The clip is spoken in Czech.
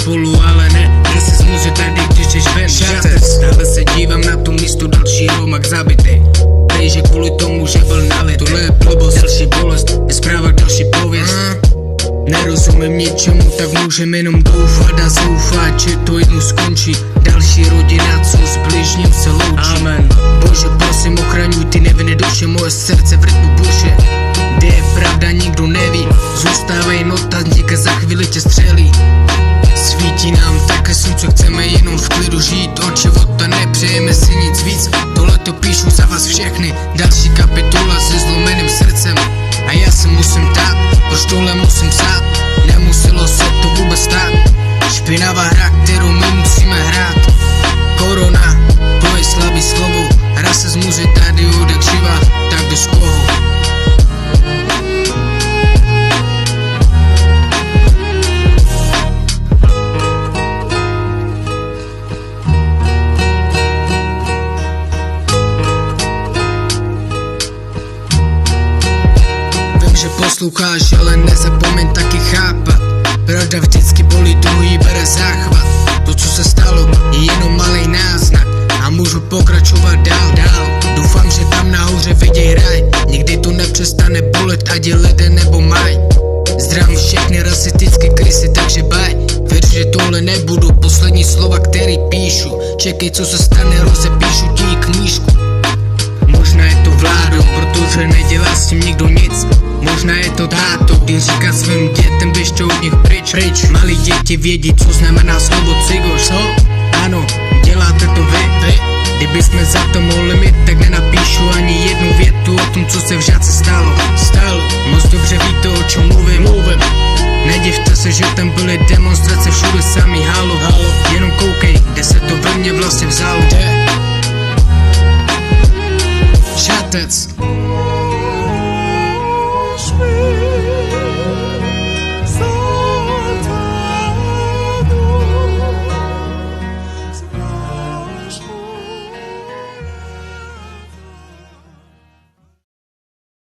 spolu, ale ne. Rasismus je tady, když jdeš ven. Šater, stále se dívám na tu místu dalšího mak zabitej. Že kvůli tomu, že byl nalitej. Tohle je blbost, další bolest, je zpráva další pověst. Nerozumím ničemu, tak můžem jenom doufat a zoufat, že to jednou skončí. Další rodina, co s bližním se loučí. Amen. Bože, prosím, ochraňuj ty nevinné duše, moje srdce v rytmu buše. Kde je pravda, nikdo neví. Zůstávej notazník a za chvíli tě střelí. Svítí nám také slunce, chceme jenom v klidu žít od života, nepřejeme si nic víc. Tohle to píšu za vás všechny, další kapitola se zlomeným srdcem. A já se musím ptát, proč tohle musím psát. Nemuselo se to vůbec stát. Špinavá hra, kterou my musíme hrát. Korona, to je slabý slovo. Rasismus je tady odek živa, tak do školy. Že posloucháš, ale nezapomeň taky chápat. Pravda vždycky bolí, druhý bere záchvat. To, co se stalo, je jenom malej náznak a můžu pokračovat dál. Doufám, že tam nahoře viděj raj. Nikdy to nepřestane bolet, ať je leden nebo maj. Zdravím všechny rasistické krysy, takže bye. Věř, že tohle nebudou poslední slova, který píšu. Čekej, co se stane, rozepíšu ti knížku. Možná je to vládou, protože nedělá s tím nikdo nic. Možná je to táto, když říká svým dětem, běžte od nich pryč. Malí děti vědí, co znamená slovo cigoš. Co? Ano, děláte to vy. Kdybychom za to mohli mít